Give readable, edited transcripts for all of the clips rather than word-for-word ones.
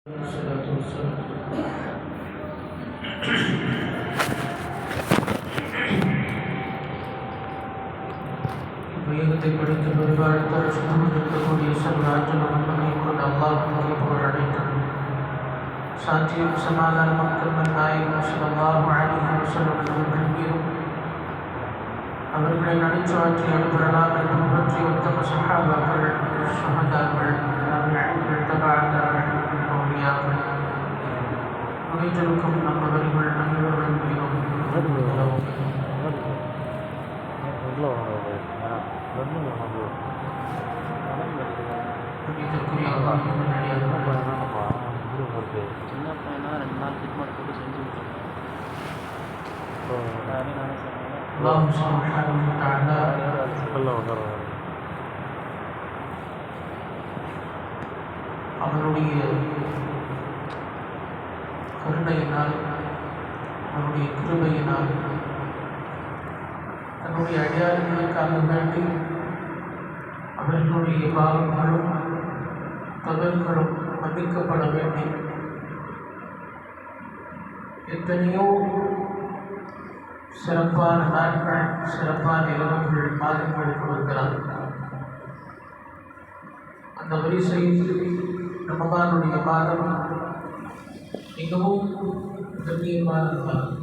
والصلاة والسلام வையகத்தை படித்து பரிபாலித்த ரசனம் இருக்கக்கூடிய சர்வராஜ மகனை கொண்ட அல்லாஹ்வுக்கு புகழ் அடைத்தான். சாந்தியும் சமாதான மக்கள் நாயகம் ஸல்லல்லாஹு அலைஹி வஸல்லம் அவர்கள் மீதும் அவர்களை நடிச்சாற்றி அனுபவராக பின்பற்றி உத்தம சஹாபாக்கள் ஷஹதாக்கள் தாபிஈன்கள் தபஅ அவுலியாக்கள் அனைவருக்கும் நம்மவர்கள் அனைவரும் மீதும் புனிதக்குரிய அல்லாஹ்வின் நல்லடியார்களே, சின்ன பையனா 2 நாள் கிட்மாட் போட்டு செஞ்சு விட்டோம். அல்லாஹ் சுப்ஹானஹு வ தஆலா அவருடைய கருணையினால் அவருடைய கிருபையினால் தன்னுடைய அடியார்களுக்காக வேண்டி அவர்களுடைய பாவங்களும் தவறுகளும் மன்னிக்கப்பட வேண்டி எத்தனையோ சிறப்பான நாட்கள், சிறப்பான இரவுகள், மாதங்கள் கொடுக்கிறார். அந்த வரிசையில் ரமதானுடைய மாதம் மிகவும் கண்ணியமான மாதம்.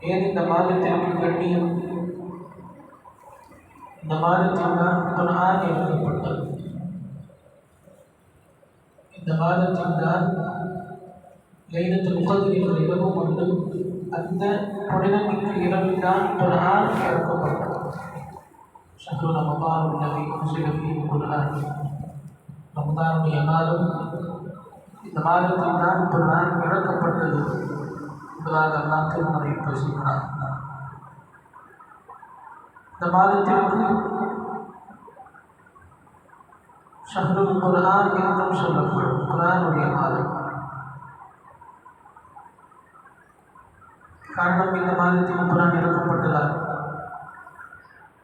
ஏன் இந்த மாதத்திற்கு கண்ணியம்? இந்த மாதத்தில் தான் குர்ஆன் இறக்கப்பட்டது. இந்த மாதத்தில் தான் லைலத்துல் கத்ரில் இரவும் உண்டு. அந்த புனிதமிக்க இரவில் தான் குர்ஆன் இறக்கப்பட்டது. ஷஹ்ரு ரமதான் அல்லதி உன்சில ஃபீஹி குர்ஆன். ரமதானுடைய மாதம், இந்த மாதத்தில் தான் குர்ஆன் இறக்கப்பட்டது என்பதாக அல்லாஹ் திருமறையில் பேசுகிறார். இந்த மாதத்திற்கு ஷஹ்ருல் குர்ஆன் என்றும் சொல்லப்படும். குர்ஆனுடைய மாதம். காரணம், இந்த மாதத்தில் குர்ஆன் இறக்கப்பட்டதால்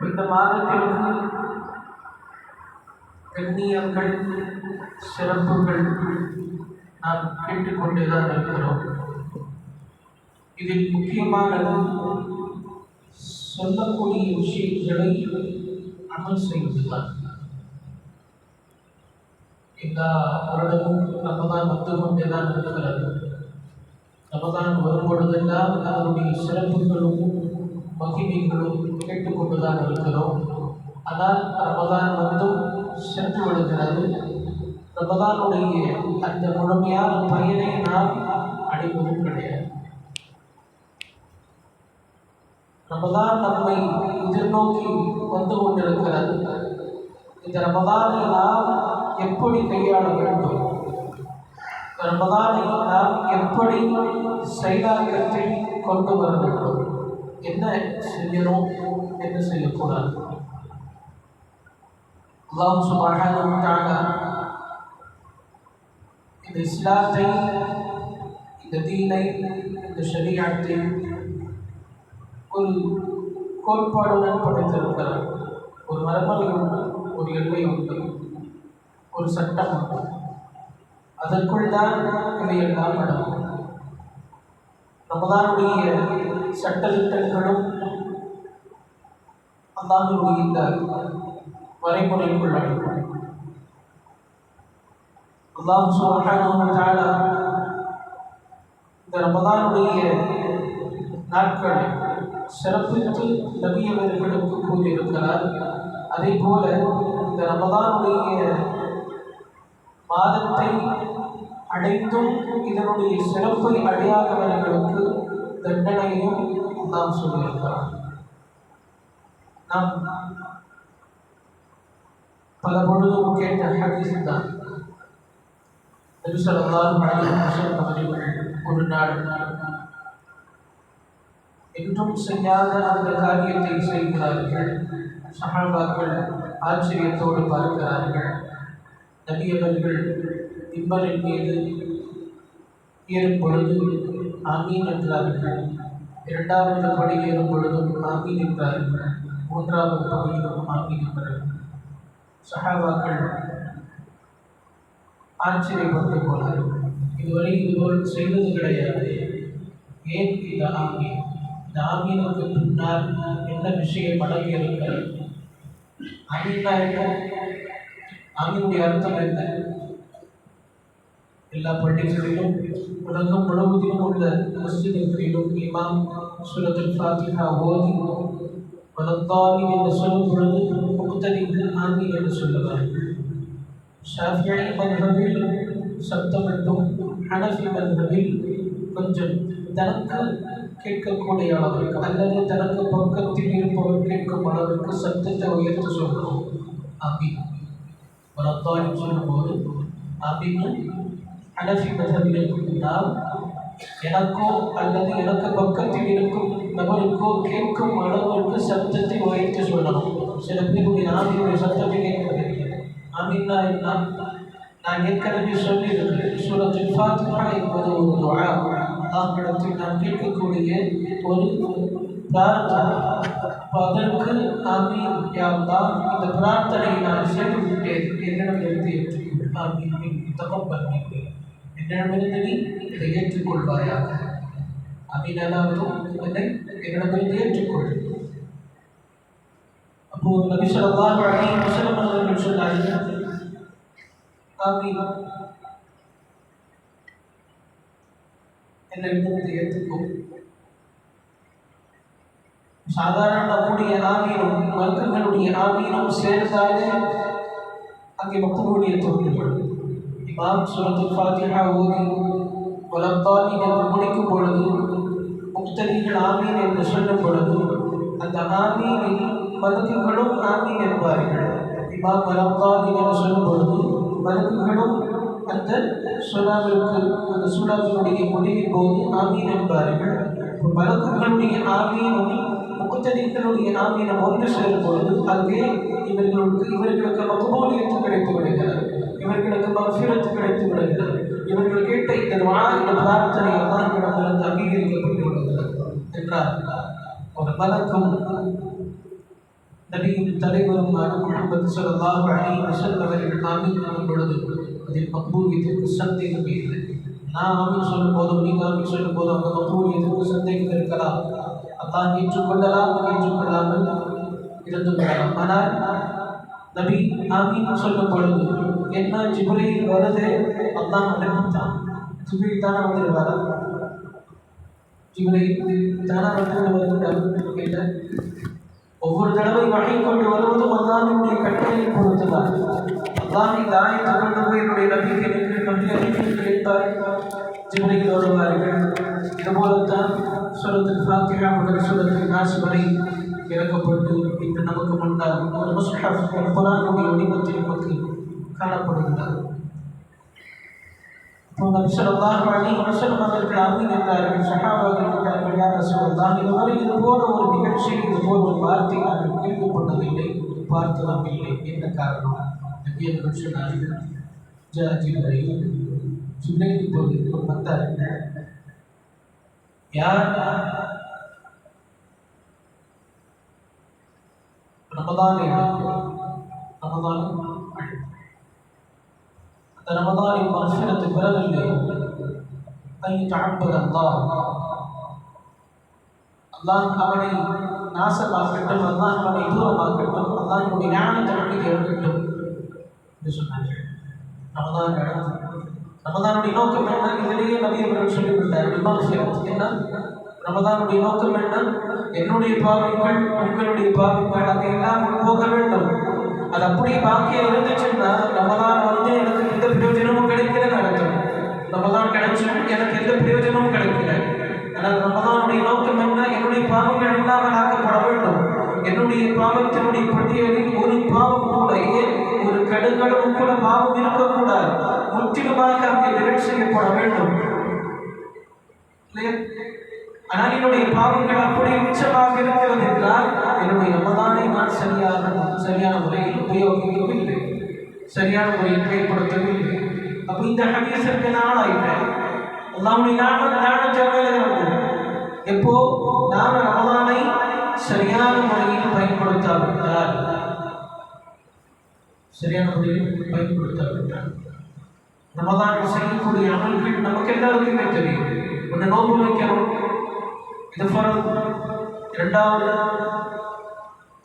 இந்த மாதத்திற்கு கண்ணியங்கள், சிறப்புகள் நாம் கேட்டுக்கொண்டேதான் இருக்கிறோம். இதில் முக்கியமானது சொல்லக்கூடிய விஷயங்களை அமல் செய்வதுதான். எல்லா வருடமும் ரமதான் வந்து கொண்டேதான் இருக்கிறது. ரமதான் வரும் பொழுதெல்லாம் அதனுடைய சிறப்புகளும் மகிமைகளும் கேட்டுக்கொண்டுதான் இருக்கிறோம். ஆனால் ரமதான் வந்தும் சென்று விடுகிறது. ரமதானுடைய அந்த முழுமையான பயனை நாம் அடைவதும் கிடையாது. ரமதான் நம்மை எதிர்நோக்கி வந்து கொண்டிருக்கிறது. இந்த ரமதானை நாம் எப்படி கையாள வேண்டும்? ரமதானை நாம் எப்படி செயலாக்கத்தில் கொண்டு வர வேண்டும்? என்ன செய்யணும், என்ன செய்யக்கூடாது? அல்லாஹ் சுப்ஹானஹு வ தஆலா இந்த இஸ்லாத்தை, இந்த தீனை, இந்த ஷரீஅத்தை ஒரு கோட்பாடுடன் படைத்திருக்கிறார். ஒரு மரபணு உண்டு, ஒரு எல்லை உண்டு, ஒரு சட்டம் உண்டு. அதற்குள் தான் இவையெல்லாம் நடக்கும். ரமதானுடைய சட்டத்திட்டங்களும் அல்லாஹ்வுடைய இந்த வரைமுறைக்குள் அடங்கும். அல்லாஹ் சுப்ஹானஹு வ தஆலா இந்த ரமதானுடைய நாட்களை சிறப்பித்து நபி அவர்களுக்கு கூறியிருக்கிறார். அதே போல இந்த ரமதானுடைய மாதத்தை அடைந்தும் இதனுடைய சிறப்பை அடையாதவர்களுக்கு தண்டனையும் நாம் சொல்லியிருக்கிறார். நாம் பல பொழுதும் கேட்ட ஹதீஸ் தான். நபி ஸல்லல்லாஹு அலைஹி வஸல்லம் அவர்கள் ஒரு நாள் என்றும் செய்யாத அந்த காரியத்தை செய்கிறார்கள். சஹாபாக்கள் ஆச்சரியத்தோடு பார்க்கிறார்கள். நபி அவர்கள் மிம்பரின் மீது ஏறும் பொழுது ஆமீன் என்றார்கள். இரண்டாவது படி ஏறும் பொழுதும் ஆமீன் என்றார்கள். மூன்றாவது பகுதியிலும் ஆமீன் என்றார்கள். சஹாபாக்கள் ஆச்சரியப்பட்டு போனார். இதுவரை இதுபோல் செய்வது கிடையாது. ஏன் இந்த ஆமீன்? இந்த ஆமீனுக்கு பின்னால் என்ன விஷயம் அடங்கி இருக்கிறது? ஆமீன்னா என்ன? ஆமீனுடைய அர்த்தம் என்ன? எல்லா பள்ளிகளிலும் உலகம் முழுவதிலும் உள்ள மஸ்ஜிதுகளிலும் இமாம் சூரத்துல் ஃபாத்திஹா ஓதி வலத்தாலி என்று சொல்லும் பொழுது முக்ததிகள் ஆமீன் என்று சொல்லுவார்கள். ஷாஃபிஈ மத்ஹபில் சப்தமிட்டும், ஹனஃபி மத்ஹபில் கொஞ்சம் தனக்கு கேட்கக்கூடிய அளவிற்கு அல்லது தனக்கு பக்கத்தில் இருப்பவர் கேட்கும் அளவிற்கு சத்தத்தை உயர்த்து சொல்லணும். ஆமீன் வலத்தாலி சொல்லும்போது ஆமீன் ஹனஃபி மத்ஹபில் இருந்தால் எனக்கோ அல்லது எனக்கு பக்கத்தில் இருக்கும் நபருக்கோ கேட்கும் அளவிற்கு சத்தத்தை உயர்த்தி சொல்லணும். சில பேருடைய ஆமீனுடைய சத்தத்தை கேட்கவில்லை. ஆமீன்னா என்ன? நான் ஏற்கனவே சொல்லியிருக்கிறேன், சூரத்துல் ஃபாத்திஹா என்பது ஒரு துஆ. அல்லாஹ்விடத்தில் நான் கேட்கக்கூடிய ஒரு பிரார்த்தனை. அதற்கு ஆமீன் யா அல்லாஹ், இந்த பிரார்த்தனையை நான் செய்து விட்டேன், என்னிடமிருந்து ஏற்றுக்கொள். ஆமீன் தகப்பல் நீ என்னிடமிருந்து நீ இதை ஏற்றுக்கொள்வாயாக. ஆமீன் அல்லாஹ்வும் என்னை என்னிடமிருந்து ஏற்றுக்கொள். அப்போ நபி ஸல்லல்லாஹு அலைஹி வஸல்லம் அவர்கள் சொன்னார்கள், ஆமீன் என்னிடமிருந்து ஏற்றுக்கொள். சாதாரண நம்முடைய ஆமீனும் மலக்குகளுடைய ஆமீனும் சேர்ந்தாலே அங்கே மக்பூலிய தோன்றுகிறது. இமாம் சூரத்துல் ஃபாத்திஹா ஓதி வலத்தாலீன் என்று முடிக்கும் பொழுது முக்ததிகள் ஆமீன் என்று சொல்லும் பொழுது அந்த ஆமீனில் மலக்குகளும் ஆமீன் என்பார்கள். இமாம் வலத்தாலீன் என்று சொல்லும் பொழுது மலக்குகளும் அந்த சூறாவிற்கு அந்த சூறாவினுடைய முடிவின் போது ஆமீன் என்பார்கள். மலக்குகளுடைய ஆமீனும் முக்ததிகளுடைய ஆமீனம் ஒன்று சேரும் பொழுது அங்கே இவர்களுக்கு மக்பூலியத்து கிடைத்து விடுகிறது, இவர்களுக்கு மக்ஃபிரத்து கிடைத்து விடுகிறது. இவர்கள் கேட்ட இந்த துஆ, இந்த பிரார்த்தனை அல்லாஹ்விடமிருந்து அங்கீகரிக்கப்பட்டு விடுகிறது என்றார். ஒரு மலக்கும் நபியின் தலைவரும் முஹம்மது ஸல்லல்லாஹு அலைஹி வஸல்லம் அவர்கள் ஆமீன் சொல்லும் பொழுது அதில் மக்பூலியத்திற்கு சந்தேகம் இல்லை. நான் ஆமீன் சொல்லும் போதும் நீங்கள் ஆமீன் சொல்லும் போதும் அந்த மக்பூலியத்திற்கு சந்தேகம் இருக்கலாம். அல்லாஹ் ஏற்றுக்கொள்ளலாம், ஏற்றுக்கொள்ளாமல் இருந்து விடலாம். ஆனால் நபி ஆமீன் சொல்லும் பொழுது என்ன ஜிப்ரீல் வருது, அல்லாஹ் அனுப்பித்தான். ஜிப்ரீல் தானே வந்துடுவாரா? ஜிப்ரீல் தானே வந்து இல்லை. ஒவ்வொரு தடவை வகை கொண்டு வருவதும் அல்லாஹ்வுடைய கட்டளையை பொறுத்துதான். அல்லாஹ் இந்த ஆயத்தை கொண்டு போய் என்னுடைய நபிக்கு கேட்பார், ஜிப்ரீல் வருவார்கள். இதுபோலத்தான் சூரத்துல் ஃபாத்திஹா முதல் சூரத்துல் நாஸ் வரை இறக்கப்பட்டு இன்று நமக்கு முன்னால் ஒரு முஸ்ஹஃப் குர்ஆனுடைய வடிவத்தில் நமக்கு காணப்படுகிறது. நபி ஸல்லல்லாஹு அலைஹி வஸல்லம் அவர்கள் ஆமீன் என்றார்கள். சஹாபாக்கள் கேட்டார்கள், யா ரசூலல்லாஹ், இதுவரை இது போல ஒரு நிகழ்ச்சி, இது போல ஒரு வார்த்தை நாங்கள் கேள்விப்பட்டதில்லை, பார்த்ததும் இல்லை. என்ன காரணம்? நபி அவர்கள் சொன்னார்கள், ஜிப்ரீல் இப்போது வந்தார்கள். யார்? ரமதானை ரமதான் அந்த ரமதானின் மக்ஃபிரத்தை பெறவில்லை. அல்லாஹ் அவனை நாசமாக்கட்டும், அல்லாஹ் அவனை தூரமாக்கட்டும், அல்லாஹ் அவனுடைய ஞானத்தை வழிக்கு எடுக்கட்டும் என்று சொன்னார்கள். ரமதான் ரமதானுடைய நோக்கம் என்ன? இதிலேயே நபி அவர்கள் சொல்லிவிட்டார்கள். என்ன ரமதானுடைய நோக்கம் என்ன? என்னுடைய பாவங்கள் உங்களுடைய பாவங்கள் அதையெல்லாம் போக வேண்டும். அது அப்படியே பாக்கியம் இருந்துச்சுன்னா ரமதான் வந்து எனக்கு எந்த பிரயோஜனமும் கிடைக்கலன்னு அர்த்தம். ரமதான் கிடைச்சும் எனக்கு எந்த பிரயோஜனமும் கிடைக்கல. ஆனால் ரமதானுடைய நோக்கம் என்ன? என்னுடைய பாவங்கள் இல்லாமல் ஆக்கப்பட வேண்டும். என்னுடைய பாவத்தினுடைய பட்டியலில் ஒரு பாவம் கூட, ஒரு கடுகளவும் கூட பாவம் இருக்கக்கூடாது. முற்றிலுமாக அங்கே நிகழ்ச்சி செய்யப்பட வேண்டும். ஆனால் என்னுடைய பாவங்கள் அப்படி உச்சமாக இருக்கிறது என்றால் என்னுடைய ரமதானை நான் சரியான முறையில் உபயோகிக்கவில்லை, சரியான முறையில் செயல்படுத்தவில்லை. அப்போ இந்த ஹதீஸிற்கு நான் ஆயிட்டேன். அல்லாஹ்வுடைய ஞானத்தை எப்போ நாம் ரமதானை சரியான முறையில் பயன்படுத்தாவிட்டால் ரமதானில் செய்யக்கூடிய அமல்கள் நமக்கு எல்லாருக்குமே தெரியும். ஒன்று நோன்பு வைக்கணும், இது ஃபர்த். இரண்டாவது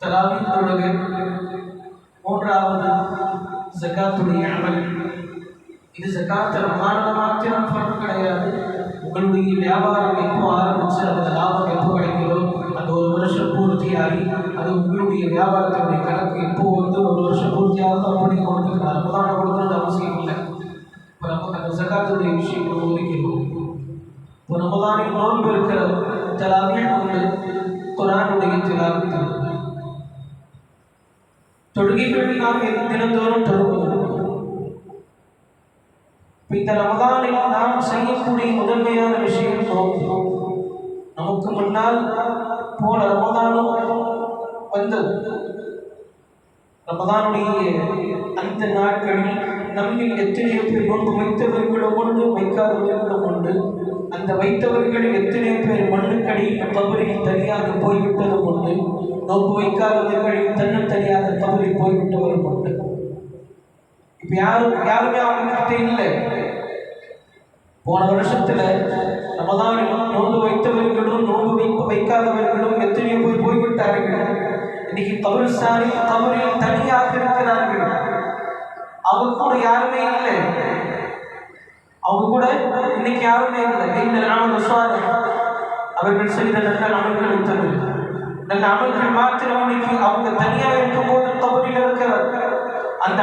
தராவீஹ் தொழுகை. மூன்றாவது ஜகாத்துடைய அமல். இது ஜகாத் ரமதானில் மாத்திரம் ஃபர்த் கிடையாது. உங்களுடைய வியாபாரம் எப்போ ஆரம்பிச்சு அந்த லாபம் எப்போ கிடைக்கிறோ அந்த ஒரு வருஷம் பூர்த்தியாகி அது உங்களுடைய வியாபாரத்தினுடைய கணக்கு எப்போ வந்து ஒரு வருஷம் பூர்த்தியாக அப்படி கொடுத்துக்கலாம். ரமதானை கொடுக்கறது அவசியம் இல்லை. இப்போ நமக்கு அந்த ஜகாத்துடைய விஷயம் ஒதுக்கிறோம். இப்போ ரமதானில் நோன்பு இருக்கிற தராவீஹ் உண்டு, குர்ஆனுடைய திலாவத், தொழுகைகள் நாம் தினந்தோறும் தொழுவோம். இந்த ரமதானில் நாம் செய்யக்கூடிய முதன்மையான விஷயம் நோன்பு. நமக்கு முன்னால் போன ரமதானும் வந்தது. ரமதானுடைய அந்த நாட்களில் நம்மில் எத்தனையோ பேர் நோன்பு வைத்தவர்களும் உண்டு, வைக்காதவர்களும் உண்டு. அந்த வைத்தவர்களில் எத்தனையோ பேர் மண்ணுக்கடியில் கபரில் தனியாக போய்விட்டதும் உண்டு. நோன்பு வைக்காதவர்களில் தன்னத்தனியாக கபரில் போய்விட்டவரும் உண்டு. இப்போ யாருமே அவங்ககிட்ட இல்லை. போன வருஷத்துல ரமதானில் நோன்பு வைத்தவர்களும் நோன்பு வைக்காதவர்களும் எத்தனையோ பேர் போய்விட்டார்கள். இன்னைக்கு கபரில் தனியாக இருக்கிறார்கள். அவங்க கூட யாருமே இல்லை. அவங்க கூட இன்னைக்கு யாருமே இல்லை. அவர்கள் செய்த நல்ல அமல்களை தவிர நல்ல அமல்கள் மாத்திரம் இன்னைக்கு அவங்க தனியாக இருக்கும் போது கபரில் இருக்கிறார். அந்த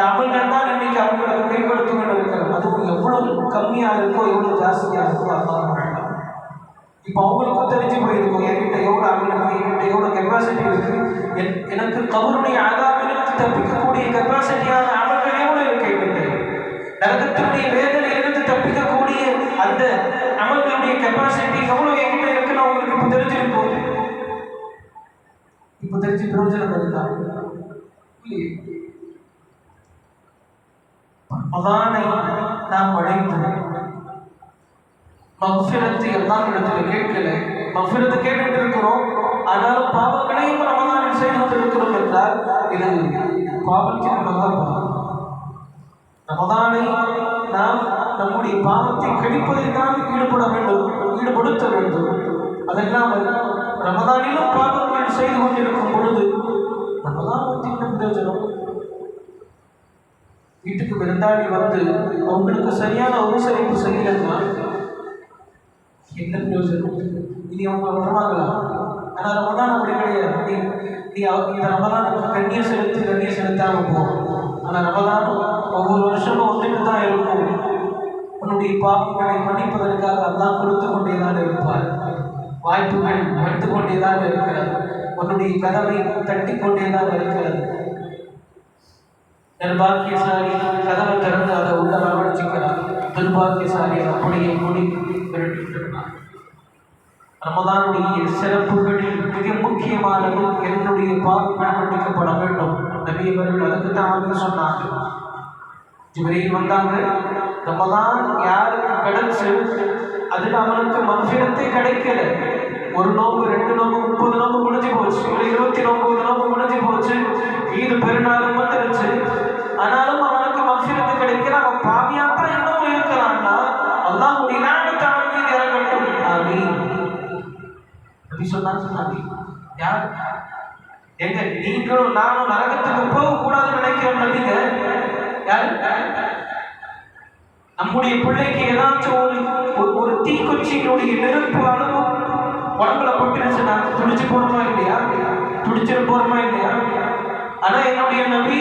அமல்கள் தான் இன்னைக்கு அவங்களுக்கு கை கொடுத்து கொண்டு இருக்கிறது. அதுவும் எவ்வளவு கம்மியாக இருக்கோ எவ்வளவு ஜாஸ்தியாக இருக்கோ அதான் வேண்டாம். இப்போ அவங்களுக்கும் தெரிஞ்சு போயிருக்கும் என்கிட்ட எவ்வளோ அமல் இருக்கு, என்கிட்ட எவ்வளோ கெப்பாசிட்டி இருக்கு, எனக்கு கபருடைய அதாபிலிருந்து தப்பிக்கக்கூடிய கெப்பாசிட்டியான அமல்கள் எவ்வளோ இருக்கு, என்கிட்ட நரகத்தினுடைய வேதனையிலிருந்து தப்பிக்கக்கூடிய அந்த அமல்களுடைய கெப்பாசிட்டி எவ்வளோ என்கிட்ட இருக்குன்னு அவங்களுக்கு இப்போ தெரிஞ்சிருக்கும். இப்போ தெரிஞ்சு பிரயோஜனம் இருக்கா? ரமதானை நாம் அடைந்து மக்ஃபிரத்தை எல்லாம் இடத்துல கேட்கல. மக்ஃபிரத்தை கேட்டுட்டு இருக்கிறோம், ஆனாலும் பாவங்களையும் ரமதானில் செய்து கொண்டிருக்கிறோம் என்றால் இது பாவத்தின் மகா. ரமதானை நாம் நம்முடைய பாவத்தை கழிப்பதில் தான் ஈடுபடுத்த வேண்டும். அதெல்லாம் ரமதானிலும் பாவங்கள் செய்து கொண்டிருக்கும் பொழுது ரமதானத்தின் பிரயோஜனம். வீட்டுக்கு விருந்தாளி வந்து அவங்களுக்கு சரியான உபசரிப்பு செய்யலன்னா என்ன பிரயோஜனம்? இனி அவங்க வருவாங்களா? ஆனால் ரமதான் அப்படி கிடையாது. நீ இந்த ரமதானுக்கு கண்ணியம் செலுத்தாமல் போகும். ஆனால் ரமதான் ஒவ்வொரு வருஷமும் வந்துட்டு தான் இருக்கும். உன்னுடைய பாவங்களை மன்னிப்பதற்காக அல்லாஹ் கொடுத்து கொண்டேதான் இருப்பார். வாய்ப்புகள் வந்து கொண்டேதான் இருக்கிறது. உன்னுடைய கதவை தட்டி கொண்டேதான் இருக்கிறது. நிர்பாக்கியசாலி கதவை திறந்து அதை உள்ள வரவழைச்சிக்கிறார். துர்பாக்கியசாலி அப்படியே மூடி விரட்டிக்கிறார். ரமதானுடைய சிறப்புகளில் மிக முக்கியமானது என்னுடைய பாவங்கள் மன்னிக்கப்பட வேண்டும். நபி அவர்கள் அதுக்கு தான் சொன்னாங்க. ஜிப்ரீல் வந்தாங்க, ரமதான் யாருக்கு கிடைச்சு அதில் அவனுக்கு மக்ஃபிரத்தே கிடைக்கல. ஒரு நோம்பு, 2 நோம்பு, 30 நோம்பு முடிஞ்சு போச்சு, 29 நோம்பு முடிஞ்சு போச்சு, ஈது பெருநாளும் வந்துருச்சு, ஆனாலும் அவனுக்கு மக்ஃபிரத்து கிடைக்கல. அவன் பாவியாத்தான் இன்னமும் இருக்கிறான்னா அல்லாஹ்வுடைய ஞானத்தை அவன் மீது இறங்கட்டும். ஆமீன். அப்படி சொன்னாங்க. யார் எங்க நீங்களும் நானும் நரகத்துக்கு போகக்கூடாதுன்னு நினைக்கிறோம் நபிங்க? யார்? நம்முடைய பிள்ளைக்கு ஏதாச்சும் ஒரு தீக்குச்சியினுடைய நெருப்பு அளவு உடம்புல போட்டுருச்சுன்னா துடிச்சு போறோமா இல்லையா? துடிச்சிட்டு போறோமா இல்லையா? ஆனா என்னுடைய நபி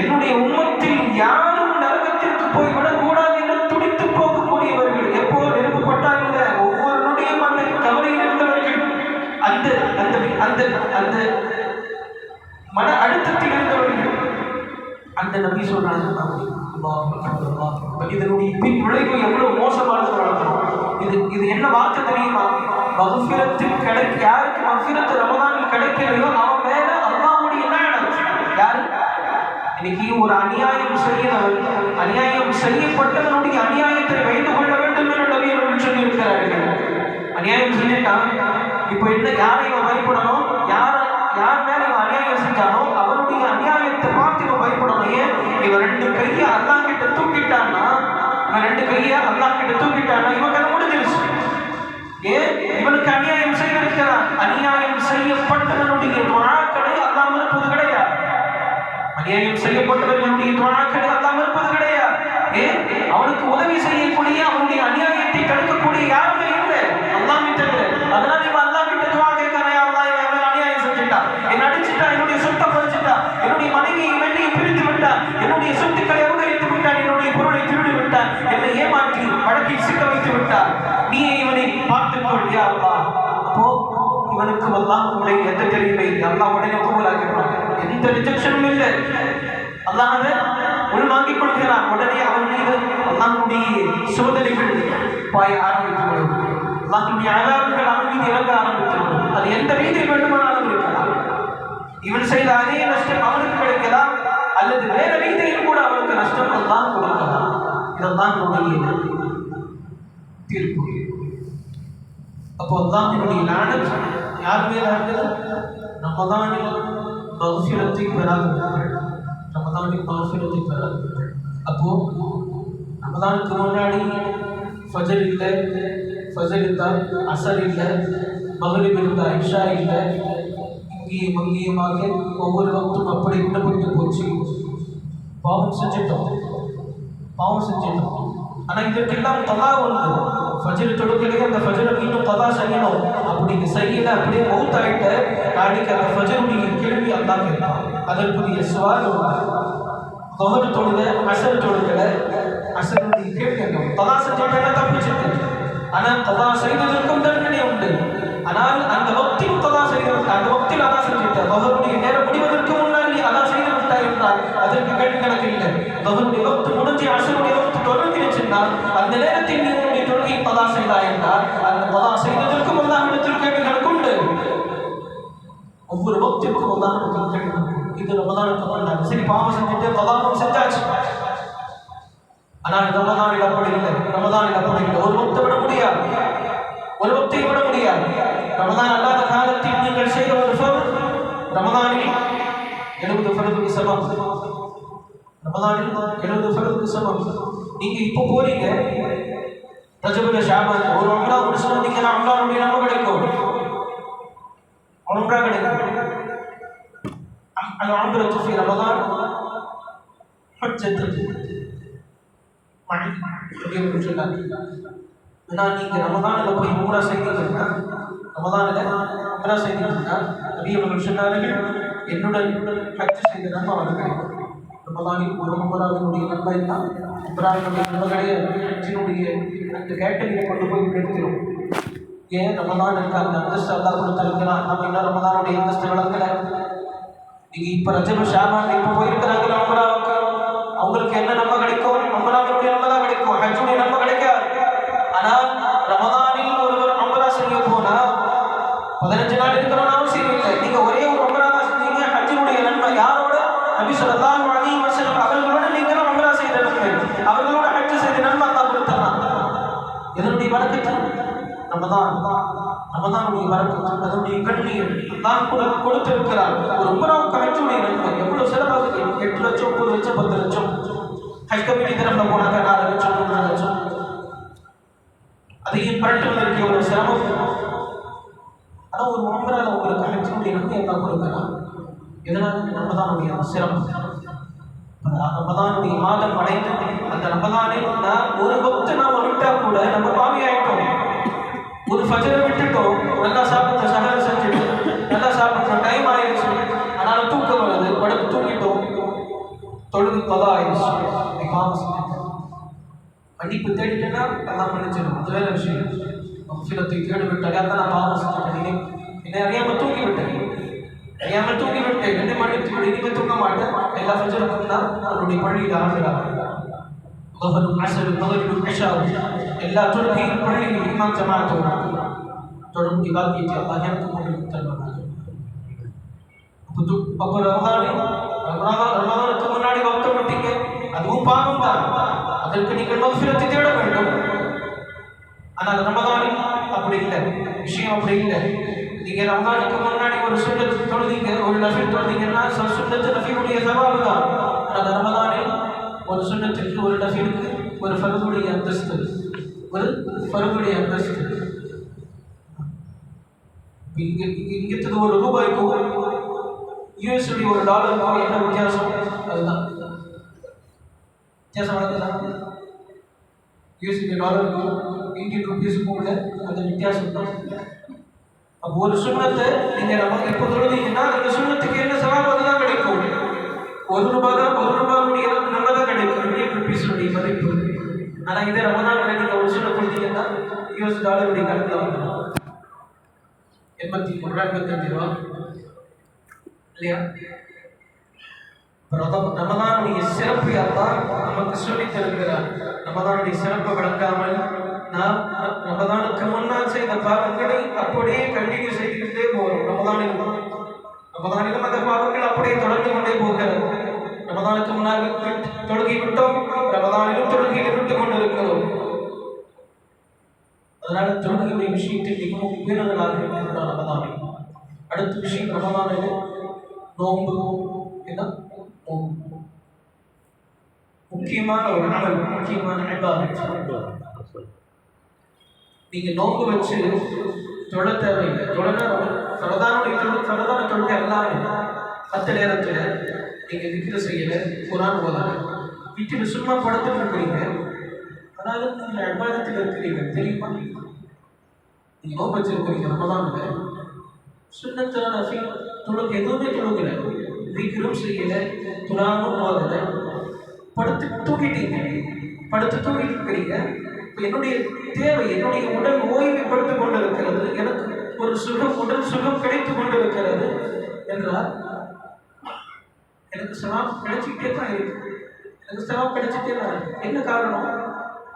என்னுடைய உம்மத்தில் யாரும் நரகத்திற்கு போய்விடக் கூடாது என்று துடித்து போகக்கூடியவர்கள். எப்போ நெருப்பு பட்டா இல்லை, ஒவ்வொரு நொடியும் அந்த கவலையில் இருந்தவர்கள், அந்த அந்த அந்த அந்த மன அழுத்தத்தில் இருந்தவர்கள். அந்த நபி சொல்றாங்க, இதனுடைய பின் விளைவு எவ்வளவு மோசமானது. இது என்ன வார்த்தை தெரியுமா? மக்ஃபிரத்து யாருக்கு மக்ஃபிரத்து ரமதானில் கிடைக்கலையோ அவன் மேல அல்லாஹ்வுடைய ஞானம். யாரு? இன்னைக்கு ஒரு அநியாயம் செய்யப்பட்டவனுடைய அநியாயத்தை வைத்து கொள்ள வேண்டும் என்று நபி அவர்கள் சொல்லியிருக்கிறார்கள். அநியாயம் செஞ்சுட்டான், இப்போ என்ன, யாரை இவன் பயப்படணும்? யார் மேல இவன் அநியாயம் செஞ்சானோ அவனுடைய அநியாயத்தை பார்த்து இவன் பயப்படணும். ஏன்? இவன் 2 கை தூக்கிட்டான்னா, இவன் 2 கையை அல்லாஹ் கிட்ட தூக்கிட்டான்னா இவன் கதை முடிஞ்சிருச்சு. ஏன் இவனுக்கு அநியாயம் செய்திருக்கிறான். அநியாயம் செய்யப்பட்டவனுடைய துஆக்களை அல்லாஹ் மறுப்பது கிடையாது. அநியாயம் செய்யப்பட்டவர்களுடைய துஆக்களை அல்லாஹ் மறுப்பது கிடையாது. ஏன் அவனுக்கு உதவி செய்யக்கூடிய, அவனுடைய அநியாயத்தை தடுக்கக்கூடிய யாருமே இல்லை அல்லாஹ்வை தவிர. அதனால இவன் அல்லாஹ் கிட்ட துஆ கேட்கிறான், யா அல்லாஹ் இவன் அநியாயம் செஞ்சுட்டான், என்ன அடிச்சுட்டான், என்னுடைய சொத்தை பறிச்சுட்டான், என்னுடைய மனைவியை வெண்ணியை பிரித்து விட்டான், என்னுடைய சொத்துக்களை அபகரித்து விட்டான், என்னுடைய பொருளை திருடி விட்டான், என்னை ஏமாற்றி வழக்கில் சிக்க வைத்து விட்டான், நீ இவனை பார்த்துக்கொள் யா அல்லாஹ். அப்போ இவனுக்கு அல்லாஹ்வுடைய எந்த தெரியலை, அல்லாஹ் உடனே கபூலாக்கிடுவான். எந்த ரிஜெக்ஷனும் இல்லை. அல்லாஹ் உள்வாங்கிக் கொள்கிறான். உடனே அவன் மீது அல்லாஹ்வுடைய சோதனைகள் பாய ஆரம்பித்துவிடும். அல்லாஹ்வுடைய அதாபுகள் அவன் மீது இறங்க ஆரம்பித்துவிடும். அது எந்த ரீதியில் வேண்டுமானாலும் இருக்கலாம். இவன் செய்த அதே நஷ்டம் அவனுக்கு கிடைக்கலாம், அல்லது வேற ரீதியில் கூட அவனுக்கு நஷ்டம் அல்லாஹ் கொடுக்கலாம். இதெல்லாம் தீர்ப்பு. அப்போ அல்லாஹ்வுடைய லானத் யார் மேல் ஆகிறது? ரமதானில் மக்ஃபிரத்தை பெறாதவர்கள், ரமதானில் மக்ஃபிரத்தை பெறாதவர்கள். அப்போ ரமதானுக்கு முன்னாடி ஃபஜர் இல்லை, ஃபஜர் இருந்தால் அசர் இல்லை, மக்ரிப் இருந்தால் இஷா இல்லை, இங்கேயும் அங்கேயுமாக ஒவ்வொரு வக்தும் அப்படி விடப்பட்டு போச்சு. பாவம் செஞ்சிட்டோம். ஆனால் இதற்கெல்லாம் தலா உண்டு. ஃபஜர் தொடுக்கலையே அந்த ஃபஜரை இன்னும் தலா செய்யணும். அப்படி செய்யல, அப்படியே மௌத் ஆகிட்ட நாளைக்கு அந்த ஃபஜருடைய கேள்வி அல்லாஹ் கேட்பான். அதற்குரிய சவால் தொஹர் தொழுக, அசர் தொழுகல, அசருடைய கேள்வி என்ன? தலா செஞ்சிட்டா தப்பிச்சுட்டு. ஆனால் தலா செய்ததற்கும் தண்டனை உண்டு. ஆனால் அந்த வக்தில் தலா செய்து, அந்த வக்தில் அதா செஞ்சுட்ட தொஹருடைய நேரம் முடிவதற்கு முன்னாடி அதா செய்து விட்டாய் என்றால் அதற்கு கேள்வி கணக்கு இல்லை. தொஹருடைய வக்து முடிஞ்சு அசருடைய வக்து தொடர்ந்துச்சுன்னா அந்த நேரத்தில் நீ உன்னுடைய தொழுகை தலா செய்தாய் என்றால் அந்த தலா செய்ததற்கும் அல்லாஹ்விடத்தில் கேள்வி கணக்கு உண்டு. ஒவ்வொரு வக்திற்கும் அல்லாஹ்விடத்தில் கேள்வி கணக்கு. இது ரமதானுக்கு முன்னாடி சரி பாவம் செஞ்சுட்டு தலாவும் செஞ்சாச்சு. ஆனால் ரமதானில் அப்படி இல்லை. ரமதானில் அப்படி இல்லை. ஒரு வக்தை விட முடியாது, ஒரு வக்தை விட முடியாது. ரமதான் அல்லாத காலத்தில் நீங்கள் செய்த ஒரு ஃபர்த் ரமதானில் 70 ஃபர்துக்கு சமம். ரமதானில் 70 ஃபர்துக்கு சமம். நீங்க இப்போ போறீங்க ரஜபுல ஷாபான் ஒரு உம்ரா முடிச்சுட்டு வந்தீங்கன்னா உம்ராவுடைய நன்மை கிடைக்கும். உம்ரா கிடைக்கும். العمرة في رمضان حجة معي அப்படின்னு சொன்னாங்க. ஆனால் நீங்கள் ரமதானில் போய் உம்ரா செய்தீங்கன்னா, ரமதானில் உம்ரா செய்தீங்கன்னா நபி அவர்கள் சொன்னார்கள், என்னுடன் ஹஜ் செய்த நன்மை அவர்கள். ரமதானில் ஒரு உம்ராவினுடைய நன்மை தான் உம்ராவினுடைய நன்மை கிடையாது. ஹஜ்ஜினுடைய அந்த கேட்டகரியை கொண்டு போய் எடுத்துரும். ஏன் ரமதான் இருக்க அந்த அந்தஸ்து அல்லாஹ் கொடுத்திருக்கிறான். நம்ம இன்னும் ரமதானுடைய அந்தஸ்து வளர்க்கல. நீங்க இப்ப ரஜப ஷாபான் இப்ப போயிருக்கிறாங்க உம்ராவுக்கு, அவங்களுக்கு என்ன நன்மை கிடைக்கும்? உம்ராவுடைய நன்மை தான் கிடைக்கும், ஹஜ்ஜுடைய நன்மை கிடைக்காது. ஆனால் ரமதானில் ஒருவர் உம்ரா செய்ய போனா 15 நாள் இருக்கணும்னு அவசியம் இல்லை. நீங்க ஒரே ஒரு உம்ரா தான் செஞ்சீங்க, ஹஜ்ஜுடைய நன்மை யாரோட? நபி ஸல்லல்லாஹு அலைஹி வஸல்லம் அவர்களோட நீங்க உம்ரா செய்த நன்மை, அவர்களோட ஹஜ் செய்த நன்மை அல்லாஹ் கொடுத்தான். இதனுடைய பரக்கத்து ரமதானுடைய பரக்கத்து, அதனுடைய கண்ணியம் அல்லாஹ் கொடுத்திருக்கிறார். ஒரு உம்ராவுக்கு ஹஜ்ஜுடைய நன்மை எவ்வளவு செலவாகுது? 8 லட்சம், 9 லட்சம், 10 லட்சம். ஹஜ் கமிட்டி தரப்புல போனாக்க 4 லட்சம், 3 லட்சம். அதையும் பரட்டுவதற்கு எவ்வளவு சிரமம். ஆனால் ஒரு உம்ரால உங்களுக்கு ஹஜ்ஜுடைய நன்மை எல்லாம் கொடுக்கிறார். எதனால்? ரமதானுடைய சிரமம். ரமதானுடைய மாதம் அடைந்து அந்த ரமதானில் ஒரு வக்து நாம விட்டா கூட நம்ம பாவியாயிட்டோம். ஒரு ஃபஜரை விட்டுட்டோம், நல்லா சாப்பிட்டு சகல் செஞ்சுட்டு நல்லா சாப்பிட்ற டைம் ஆயிடுச்சு, ஆனாலும் தூக்கம் வருது, படுத்து தூங்கிட்டோம், தொழுது பதா ஆயிடுச்சு. மன்னிப்பு தேடிட்டேன்னா எல்லாம் மன்னிச்சிடும், அது வேற விஷயம். மக்ஃபிரத்தை தேடி விட்டாலே தான் நான் பாவம் செஞ்சுட்டேன், என்னை அறியாமல் தூங்கி விட்டேன், என்னை மன்னித்து விட, இனிமேல் தூங்க மாட்டேன். எல்லா ஃபஜருக்கும் தான் அவருடைய பள்ளியில் ஆகிறார். எல்லா தொழுகையும் பள்ளியில் இமாம் ஜமாஅத்தோடு தொடர்புடைய பாக்கியத்தை அல்லாஹ் எனக்கு கொண்டு தருவார். அப்போ ரமதானுக்கு முன்னாடி வக்த விட்டீங்க, அதுவும் பாவம் தான். அதற்கு நீங்கள் மக்ஃபிரத்தை தேட வேண்டும். ஆனால் ரமதானில் அப்படி இல்லை, விஷயம் அப்படி இல்லை. நீங்க ரமதானுக்கு முன்னாடி ஒரு சுன்னத் தொழுதீங்க, ஒரு நஃபில் தொழுதீங்கன்னா சுன்னத்து நஃபிலுடைய சவால் தான். ஆனால் ரமதானில் ஒரு சுன்னத்துக்கு ஒரு நஃபிலுக்கு ஒரு ஃபர்துடைய அந்தஸ்து, ஒரு ஃபர்துடைய அந்தஸ்து. இங்கத்துக்கு ஒரு ரூபாய்க்கும் யூஎஸ்டி ஒரு டாலருக்கும் என்ன வித்தியாசம்? அதுதான் வித்தியாசம். யூஎஸ்டி டாலருக்கும் இந்தியன் ருபீஸுக்கும் உள்ள அந்த வித்தியாசம் தான். அப்போ ஒரு சுண்ணத்தை நீங்கள் நம்ம இப்போ தொழுதீங்கன்னா அந்த சுண்ணத்துக்கு என்ன சவாபத்து தான் கிடைக்கும்? ஒரு ரூபாய் தான், ஒரு ரூபாயுடைய நம்ம தான் கிடைக்கும் இந்தியன் ருபீஸுடைய மதிப்பு. ஆனால் இதே ரமதான் நீங்கள் ஒரு சுண்ண கொடுத்தீங்கன்னா யூஎஸ் டாலருடைய கணக்கில் வந்துடும் 83 ரூபா இல்லையா? ரமதானுடைய சிறப்பு யார்தான் நமக்கு சொல்லி தருகிறார். ரமதானுடைய சிறப்பை விளக்காமல் நாம் ரமதானுக்கு முன்னால் செய்த பாவங்களை அப்படியே கண்டினியூ செய்துக்கிட்டே போகிறோம். ரமதானிலும் அந்த பாவங்கள் அப்படியே தொடர்ந்து கொண்டே போகிறது. ரமதானுக்கு முன்னால் தொழுகி விட்டோம், ரமதானிலும் தொழுகையில் விட்டு கொண்டு இருக்கிறோம். அதனால தொழுகையுடைய விஷயத்தில் மிகவும் உயர்ந்ததாக இருக்கிறார் ரமதானை. அடுத்த விஷயம் ரமதானில் நோன்பு. என்ன நோன்பு? முக்கியமான ஒரு அமல், முக்கியமான இபாதத். நீங்க நோன்பு வச்சு தொழ தேவையில்லை. தொழனா ரமதான தொழுகை எல்லாமே மற்ற நேரத்தில் நீங்க விக்கிர செய்யல, குரான் ஓதல, வீட்டில் சும்மா படுத்துட்டு இருக்கிறீங்க. அதாவது நீங்கள் இபாதத்தில் இருக்கிறீங்க தெரியுமா? நீங்க நோன்பு வச்சிருக்கிறீங்க ரமதான்ல, சுன்னத்தான தொழுகை எதுவுமே தொழுகல, விக்கிரம் செய்யல, குரானும் ஓதல, படுத்து தூங்கிட்டீங்க. இருக்கிறீங்க. என்னுடைய தேவை, என்னுடைய உடல் ஓய்வுபடுத்திக் கொண்டிருக்கிறது, எனக்கு ஒரு சுகம், உடல் சுகம் கிடைத்துக் கொண்டிருக்கிறது என்றால் எனக்கு சவாப் கிடைச்சிக்கிட்டே தான் இருக்கு. என்ன காரணம்?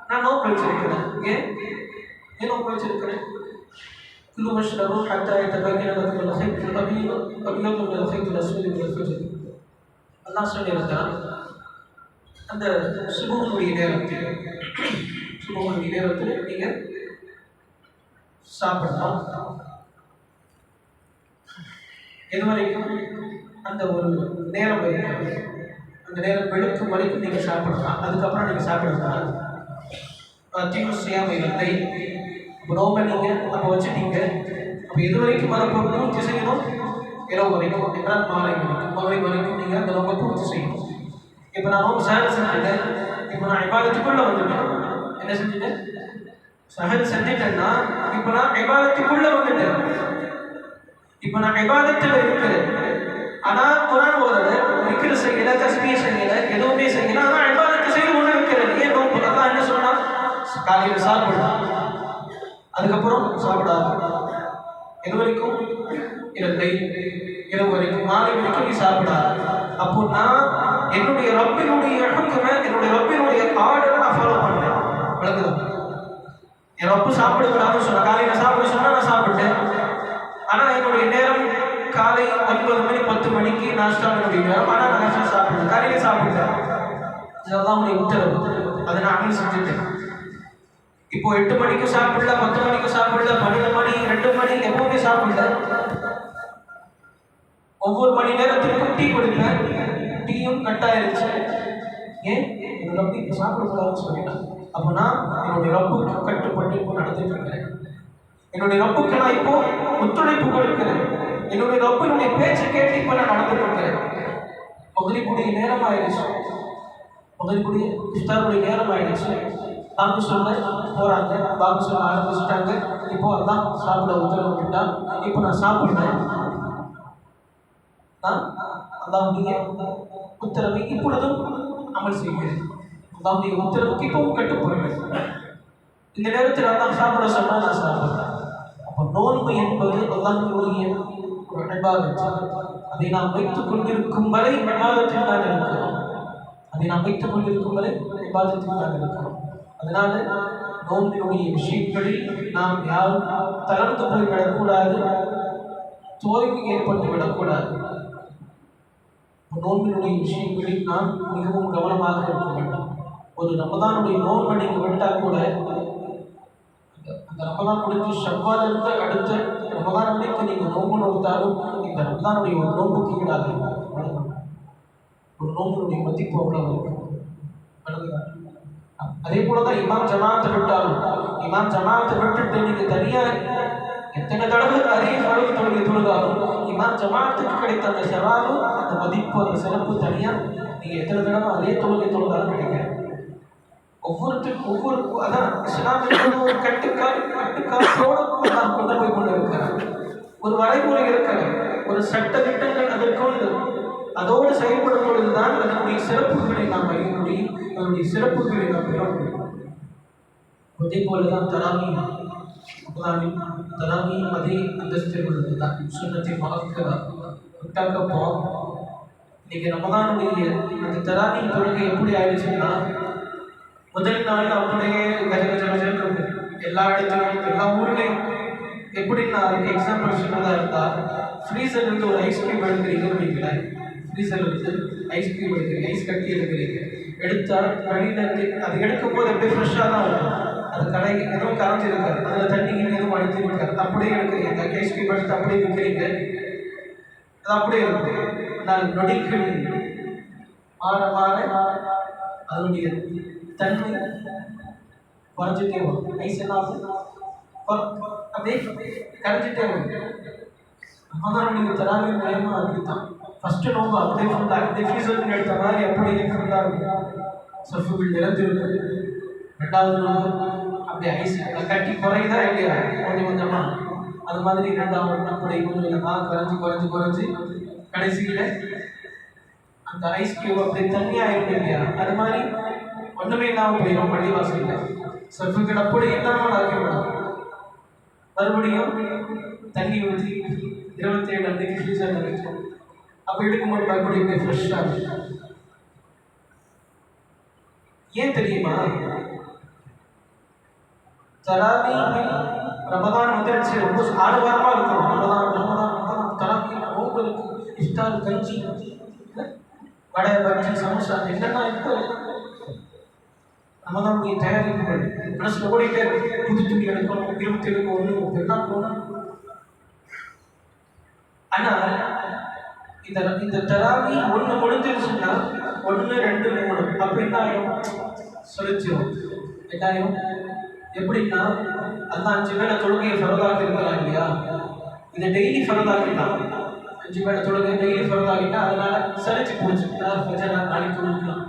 நான் நோன்பு வச்சிருக்கிறேன். ஏன் நோன்பு வச்சிருக்கிறேன்? كلوا واشربوا حتى يتبين لكم الخيط الأبيض من الخيط الأسود من الفجر. அல்லாஹ் சொல்லியிருக்கிறான், அந்த சுபஹுடைய நேரத்தில் நீங்கள் சாப்பிடலாம். எது வரைக்கும்? அந்த ஒரு நேரம் இருக்கிறது, அந்த நேரம் வெளுக்கும் வரைக்கும் நீங்கள் சாப்பிடலாம். அதுக்கப்புறம் நீங்கள் சாப்பிடலாம். இல்லை நோம்பை நீங்கள் அப்போ வச்சுட்டீங்க. அப்போ எது வரைக்கும் அதை பூர்த்தி செய்யணும்? இரவு வரைக்கும், என்றால் மாலை வரைக்கும் நீங்கள் அந்த நோம்பை பூர்த்தி செய்யணும். இப்போ நான் நோம்பு சஹர் செஞ்சுட்டேன், இப்போ நான் இபாதத்துக்குள்ளே வந்துட்டேன். என்ன செஞ்சுட்டேன்? சஹர் செஞ்சுட்டேன்னா இப்போ நான் இபாதத்துக்குள்ளே வந்துட்டேன். இப்போ நான் இபாதத்தில் இருக்கிறேன். ஆனால் குரான் ஓதல, விக்ர் செய்யலை, தஸ்பீஹ் செய்யலை, எதுவுமே செய்யலை, ஆனால் இபாதத்து செய்து கொண்டு இருக்கிறேன். ஏன் நோம்பு? அதான் என்ன சொன்னால் காலையில் சாப்பிடலாம், அதுக்கப்புறம் சாப்பிடாது. எது வரைக்கும்? இரவு வரைக்கும், மாலை வரைக்கும் நீ சாப்பிடாது. அப்போ நான் என்னுடைய ரப்பினுடைய ஆர்டரை நான் ஃபாலோ பண்ணேன். விளக்குது? என் ரப்பு சாப்பிடக்கூடாதுன்னு சொன்ன, காலையில் சாப்பிட சொன்னால் நான் சாப்பிட்டேன். ஆனால் என்னுடைய நேரம் காலை 9 மணி 10 மணிக்கு நாஸ்டா என்னுடைய நேரம். ஆனால் நான் நாஸ்டா சாப்பிடுவேன், காலையில் சாப்பிட்டேன். இதெல்லாம் உடைய உத்தரவு, அதை நான் அமல் செஞ்சுட்டேன். இப்போ 8 மணிக்கு சாப்பிடல, 10 மணிக்கு சாப்பிடல, 12 மணி 2 மணி எப்பவுமே சாப்பிடல. ஒவ்வொரு மணி நேரத்திற்கும் டீ குடிப்பேன். டீயும் கட்டாயிருச்சு. ஏன்? என்னோட ரப்பு இப்போ சாப்பிடக்கூடாதுன்னு சொல்லிட்டேன். அப்போ நான் என்னுடைய ரப்புக்கு கட்டுப்பட்டு இப்போ நடந்துட்டு இருக்கிறேன். என்னுடைய ரப்புக்கு நான் இப்போ ஒத்துழைப்பு கொடுக்கிறேன். என்னுடைய ரப்பினுடைய பேச்சு கேட்டு இப்போ நான் நடந்துட்டு இருக்கிறேன். மகரிபுடைய நேரம் ஆயிடுச்சு, மகரிபுடைய இஃப்தாருடைய நேரம் ஆயிடுச்சு. பாங்கு சொல்ல போகிறாங்க, பாங்கு சொல்ல ஆரம்பிச்சுட்டாங்க. இப்போ அதான் சாப்பிட உத்தரவிட்டா. இப்போ நான் சாப்பிட்றேன். நான் அல்லாஹ்வுடைய உத்தரவை இப்பொழுதும் அமல் செய்கிறேன். அல்லாஹ்வுடைய உத்தரவுக்கு இப்பவும் கட்டுப்படுறேன். இந்த நேரத்தில் அல்லாஹ் சாப்பிட சொன்னால் நான் சாப்பிட்றேன். அப்போ நோன்பு என்பது அல்லாஹ்வுடைய ஒரு இபாதத். அதை நாம் வைத்துக் கொண்டிருக்கும் வரை இபாதத்தில் தான் இருக்கிறோம். அதனால நோன்பினுடைய விஷயங்களில் நாம் யாரும் தளர்ந்து போய் விடக்கூடாது, தோய்வு ஏற்பட்டு விடக்கூடாது. நோன்பினுடைய விஷயங்களில் நாம் மிகவும் கவனமாக இருக்க வேண்டும். ஒரு ரமதானுடைய நோன்பை நீங்கள் விட்டால் கூட அந்த ரமதான் முடித்து ஷவ்வால் இருந்து அடுத்த ரமதான் வரைக்கும் நீங்கள் நோன்பு நோட்டாலும் இந்த ரமதானுடைய ஒரு நோன்புக்கு ஈடாக ஒரு நோன்பினுடைய மதிப்பு அவ்வளவு இருக்கும். அதே போல தான் இமாம் ஜமாத்தை விட்டாலும், இமாம் ஜமாத்தை விட்டுட்டு நீங்கள் தனியாக எத்தனை தடவை அதே ஃபர்து தொழுகை தொழுதாலும் இமாம் ஜமாத்துக்கு கிடைத்த அந்த சவாபு, அந்த மதிப்பு, அந்த சிறப்பு தனியாக நீங்கள் எத்தனை தடவை அதே தொழுகை தொழுதாலும் கிடைக்காது. ஒவ்வொரு அதான் இஸ்லாமிய ஒரு கட்டுக்காலத்தோடு நாம் கொண்டு போய் கொண்டு இருக்கிறார். ஒரு வரைமுறை இருக்கிறது, ஒரு சட்ட திட்டங்கள் அதற்கொண்டு அதோடு செயல்படும் பொழுதுதான் அதனுடைய சிறப்புகளை நாம் அறிய முடியும், அதனுடைய சிறப்புகளை நாம் பெற முடியும். அதே போலதான் தராமி அதே அந்தஸ்தில் உள்ளதுதான் சுன்னத்தை விட்டாக்கப்போ இன்னைக்கு ரமதானுடைய அந்த தராமி தொழுகை எப்படி ஆயிடுச்சுன்னா, முதல் நாள் அப்படியே கஜகஜம் எல்லா இடத்துலையும் எல்லா ஊர்லேயும். எப்படின்னா அதுக்கு எக்ஸாம்பிள் சொன்னதாக இருந்தால், ஃப்ரீசர் வந்து ஒரு ஐஸ்கிரீம் எடுக்கிறீங்கன்னு வைங்களேன். ஃப்ரீசர் வந்து ஐஸ்கிரீம் எடுக்கிறீங்க, ஐஸ் கட்டி எடுக்கிறீங்க. எடுத்தால் வெளியில் அது எடுக்கும் போது அப்படியே ஃப்ரெஷ்ஷாக தான் இருக்கும். அது கடை எதுவும் கரைஞ்சிருக்காது, அதில் தண்ணி எதுவும் அடிச்சிருக்காது. அப்படியே எடுக்கிறீங்க, அந்த ஐஸ்கிரீம் எடுத்து அப்படியே விற்கிறீங்க, அது அப்படியே இருக்கும். நான் நொடிகள் மாற மாற அதனுடைய தன்மை குறைஞ்சிட்டே வரும். ஐஸ் என்ன அப்படியே கரைஞ்சிட்டே வரும். அப்போதான் நீங்கள் தராவி நிலையமாக அப்படித்தான். ஃபஸ்ட்டு நோம்பு அப்படியே ஃபுல்லாக அப்படியே ஃபீஸருக்கு எடுத்த மாதிரி அப்படியே ஃபுல்லாக இருக்கும், சஃபுகள் நிறந்திருக்கு. ரெண்டாவது நோம்பு அப்படியே ஐஸ் கட்டி குறையுதா இல்லையா கொஞ்சம் கொஞ்சமாக, அது மாதிரி ரெண்டாவது அப்படி கொஞ்சம் குறைஞ்சி கடைசியில் அந்த ஐஸ் கியூப் அப்படி தண்ணியாக இருக்கு இல்லையா, அது மாதிரி ஒன்றுமே இல்லாமல் போயிடும். பள்ளிவாசலில் சஃபுகள் அப்படி இல்லாமல் ஆக்கிவிடும். மறுபடியும் தண்ணி ஊற்றி 27 அன்றைக்கு ஃப்ரீசரில் வைக்கும். அப்போ எடுக்கும்போது மறுபடியும் ஃப்ரெஷ்ஷாக இருக்கும். ஏன் தெரியுமா? தராவி ரமதான் வந்துடுச்சு, ரொம்ப ஆடவாரமாக இருக்கும். ரமதான் தராவி நோம்பு இருக்கும், இஃப்தார் கஞ்சி, வடை பஜ்ஜி சமோசா என்னென்னா இப்போ ரமதானுடைய தயாரிப்புகள் மனசில் ஓடிட்டே புது துணி எடுக்கணும், 27 1 எல்லாம் போகணும். ஆனால் இந்த தராவி ஒன்று முடிஞ்சிருச்சுன்னா 1 2 3 அப்போ என்ன ஆகும்? சொல்லிச்சிடும். என்னாயிரும்? எப்படின்னா அந்த 5 வேளை தொழுகையை ஃபரதாக்கி இருக்கலாம் இல்லையா, இதை டெய்லி ஃபரதாக்கிட்டான். 5 வேளை தொழுகை டெய்லி ஃபரதாக்கிட்டா அதனால சலிச்சு போச்சு. நாளைக்கு தொழுக்கலாம்,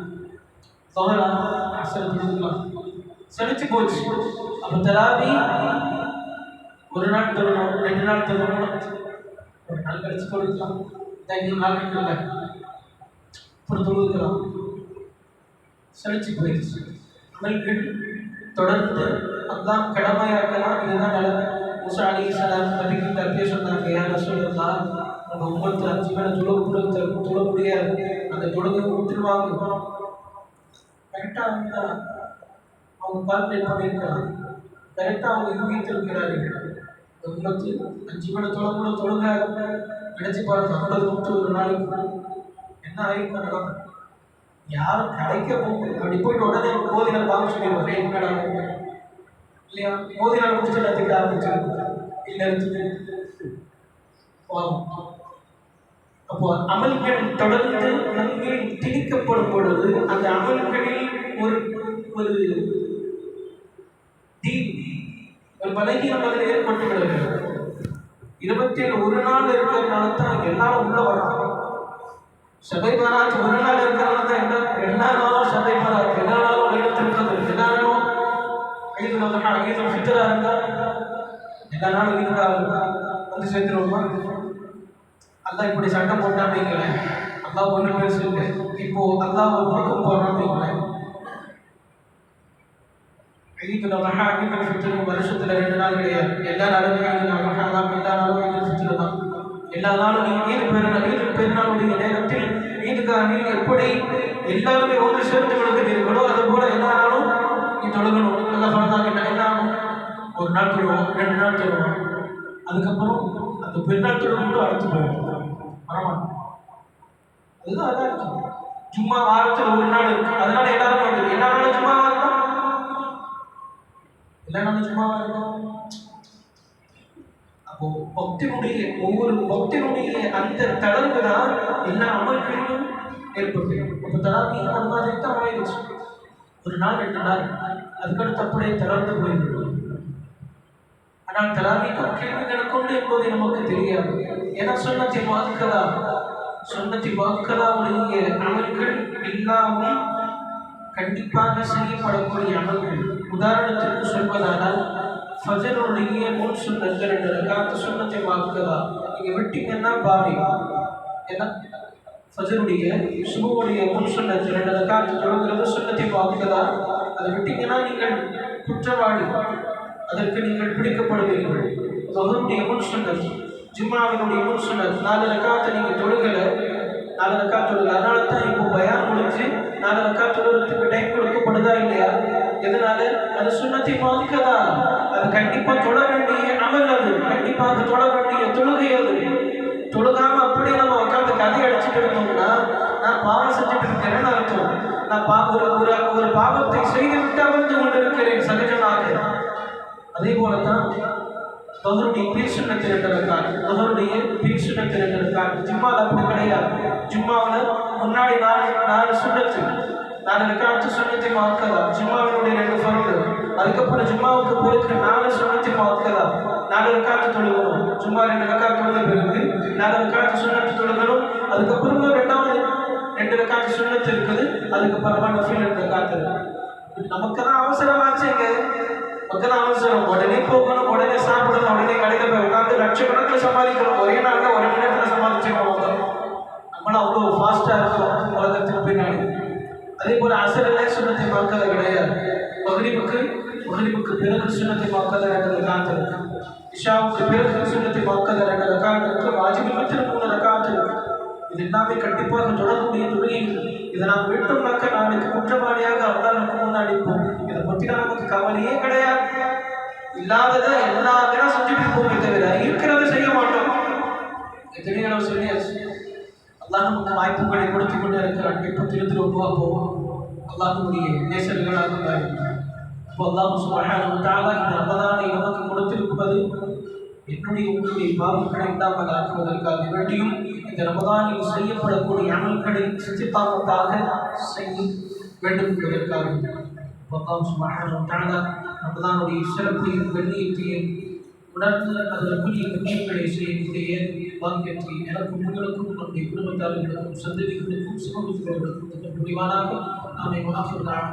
அசல் தொழுக்கலாம், சலிச்சு போச்சு. அப்போ தராவி ஒரு நாள் தொழணும், 2 நாள் தொழணும், ஒரு நாள் கழிச்சு தொழுக்கலாம், 5 நாள் இல்லை அப்புறம் தொழுக்கலாம், சலிச்சு போயிடுச்சு. அமல்கள் தொடர்ந்து அதான் கடமையாக்கலாம். இதுதான் நல்லது. மூசா அலைஹிஸ்ஸலாம் நபிக்கு தற்பே சொன்னாங்க, யார் ரசூலுல்லாஹ் உங்க உம்மத்து 5 வேளை தொழ முடியாது, அந்த தொழுகை விட்டுருவாங்க. கரெக்டாக இருந்தா அவங்க கால்குலேட் பண்ணியிருக்கிறாங்க, கரெக்டாக அவங்க யூகித்திருக்கிறார்கள். இந்த உம்மத்து 5 வேளை தொழுக நினைச்சு பாருங்க. 50 ஒரு நாளைக்கு என்ன ஆயிருக்கும் நடக்கும்? யாரும் கிடைக்க போகுது அப்படி போயிட்டு உடனே மோதினால் வாங்க சொல்லிடுவாங்க, என்னடா இல்லையா? மோதினால் முடிச்சு நான் திட்ட ஆரம்பிச்சிருக்கேன் இல்லை எடுத்துட்டு அப்போ அமல்கள் தொடர்ந்து நன்மை திணிக்கப்படும் பொழுது அந்த அமல்களில் ஒரு ஒரு பலகீனம் அதில் ஏற்பட்டு விடுகிறது. 27 ஒரு நாள் இருக்கிறதுனால தான் எல்லாரும் உள்ள வராங்க. சபை பாராட்டு ஒரு நாள் இருக்கிறனால தான் எல்லா நாளும் சபை பாராட்டு, எல்லா நாளும் எழுத்திருக்கிறது, எல்லா நாளும் ஈதுல் ஃபித்ரா இருந்தால் எல்லா நாளும் ஈதுக்காக வந்து சேர்த்துருவோமா? அல்லாஹ் இப்படி சட்டம் போட்டான்னு வைங்களேன், அல்லாஹ் ஒன்று பேர் சொல்லுங்க. இப்போ அல்லாஹ் ஒரு பக்கம் போடுறான்னு வைங்களேன், ஈதுல் அல்ஹா ஈதுல் ஃபித்ர் வருஷத்தில் 2 நாள் கிடையாது. எல்லா நாளும் ஈதுல் அல்ஹா தான், எல்லா நாளும் ஈதுல் ஃபித்ர் தான். எல்லா நாளும் ஈது பெருநாளுடைய நேரத்தில் ஈதுக்காக எப்படி எல்லாருமே ஒன்று சேர்ந்து கொடுக்கிறீர்களோ அது போல எல்லா நாளும் நீ தொழுகணும். நல்லா பரதாக்கிட்ட என்ன ஆகும்? ஒரு நாள் தொழுவோம், 2 நாள் தொழுவோம், அதுக்கப்புறம் அந்த பெருநாள் தொழுவு மட்டும் அடுத்து போயிடும், வரமாட்டோம். அதுதான் அதான் இருக்கும். ஜும்மா வாரத்தில் ஒரு நாள் இருக்கு, அதனால எல்லாரும் வந்து எல்லா நாளும் ஜும்மாவா இருக்கும், எல்லா நாளும் ஜும்மாவா இருக்கும். அப்போ பக்தினுடைய ஒவ்வொரு பக்தினுடைய அந்த தளர்வு தான் எல்லா அமல்களிலும் ஏற்பட்டு. அப்போ தராவி அந்த மாதிரி தான் ஆயிடுச்சு. ஒரு நாள் 2 நாள் அதுக்கடுத்து அப்படியே தளர்ந்து போய்விடும். ஆனால் தராவிக்கும் கேள்விகள் கொண்டு என்பது நமக்கு தெரியாது. ஏன்னா சொன்னத்தி வாக்கலாவுடைய அமல்கள் எல்லாமும் கண்டிப்பாக செய்யப்படக்கூடிய அமல்கள். உதாரணத்திற்கு சொல்வதானால் ஃபஜருடைய முன் சுன்னங்கள் 2 ரகாத் சுன்னத்தை வாக்கலா நீங்க விட்டீங்கன்னா பாவி. ஏன்னா ஃபஜருடைய சுபுடைய முன் சுன்னத் 2 ரகாத் தொழுகிறது சுன்னத்தை வாக்கலா. அதை விட்டீங்கன்னா நீங்கள் குற்றவாளி, அதற்கு நீங்கள் பிடிக்கப்படுவீர்கள். தொழுடைய முன் சுன்னத், ஜும்மாவினுடைய முன் சுன்னத் 4 ரகாத்தை நீங்கள் தொழுகலை, 4 ரகாத் தொழுகலை. அதனால தான் இப்போ பயான் முடிஞ்சு 4 ரகாத் தொழுகிறதுக்கு டைம் கொடுக்கப்படுதா இல்லையா? எதனால? அது சுன்னத்தை வாக்கலா. அது கண்டிப்பா தொழ வேண்டிய அமல், அது கண்டிப்பாக தொழ வேண்டிய தொழுகை. அது தொழுகாம அப்படியே நம்ம உட்காந்து கதை அடிச்சுட்டு இருந்தோம்னா நான் பாவம் செஞ்சுட்டு இருக்கிறேன்னு அர்த்தம். நான் ஒரு பாவத்தை செய்து விட்டு அமர்ந்து கொண்டிருக்கிறேன் சகஜமாக. அதே போலதான் தொகருடைய பீசுனத்தில் இருக்காங்க. ஜும்மாவில் அப்படி கிடையாது. ஜும்மாவில் முன்னாடி 4 சுன்னத்து, 4 ரக்காத்து சுன்னத்தை மாக்கலா. ஜும்மாவினுடைய 2 ஃபர்து, அதுக்கப்புறம் ஜும்மாவுக்கு பிறகு 4 சுன்னத்தை மாக்கலா. 4 ரக்காத்து தொழுகணும். ஜும்மா 2 ரக்காத்து தொழுத பிறகு 4 ரக்காத்து சுன்னத்து தொழுகணும். அதுக்கப்புறம் 2 ரக்காத்து சுன்னத்து இருக்குது. அதுக்கப்புறமா நஃபில் 2 ரக்காத்து இருக்கு. நமக்கு தான் அவசரமாச்சுங்க. மக்கள் அவசரம், உடனே போகணும், உடனே சாப்பிடணும், உடனே கடையில் போய் உட்காந்து லட்சக்கணக்கில் சம்பாதிக்கணும். ஒரே நாளில் 1 மணி நேரத்தில் சம்பாதிச்சுக்கணும். நம்மளும் அவ்வளோ ஃபாஸ்ட்டாக இருக்கும் உலகத்துக்கு பின்னாடி. அதே போல் அசரிலே சுன்னத்தை மாக்கலை கிடையாது. மகரிபுக்கு பிறகு சுன்னத்தை மாக்கலை 2 ரகாத் இருக்கு. இஷாவுக்கு பிறகு சுன்னத்தை மாக்கலை 2 ரகாத் இருக்கு. வாஜிபுல் வித்ர் 3 ரகாத் இருக்கு. இது எல்லாமே கண்டிப்பாக தொடரக்கூடிய தொழுகைகள். இதை நாம் விட்டோம்னாக்க நாளைக்கு குற்றவாளியாக அல்லாஹ்வுக்கு முன்னாடி இருப்போம். இதை பற்றி நமக்கு கவலையே கிடையாது. இல்லாததை எல்லாமே செஞ்சுட்டு இருப்போமே தவிர இருக்கிறத செய்ய மாட்டோம். எத்தனையோ நம்ம சொல்லியாச்சு. அல்லாஹ் நமக்கு வாய்ப்புகளை கொடுத்து கொண்டே இருக்கிறான். இப்போ திரும்ப போவோம். அல்லாஹ்வுடைய நேசர்களாக மாறினார். அப்போ அல்லாஹ் சுப்ஹானஹு வ தஆலா இந்த ரமதானை நமக்கு கொடுத்திருப்பது என்னுடைய உங்களுடைய பாவங்களை இல்லாமல் ஆக்குவதற்காக வேண்டியும் இந்த ரமதானில் செய்யப்படக்கூடிய அமல்களை சித்திப்பாகத்தாக செய்ய வேண்டும் என்பதற்காக அல்லாஹ் சுப்ஹானஹு வ தஆலா ரமதானுடைய சிறப்பையும் கண்ணியத்தையும் உணர்ந்து அதற்குரிய விஷயங்களை செய்யக்கூடிய பாக்கியத்தை எனக்கும் உங்களுக்கும் நம்முடைய குடும்பத்தார்களுக்கும் சந்ததிகளுக்கும் சமூகத்தினர்களுக்கும் முடிவானாக நாமே வாக்குறுதியாக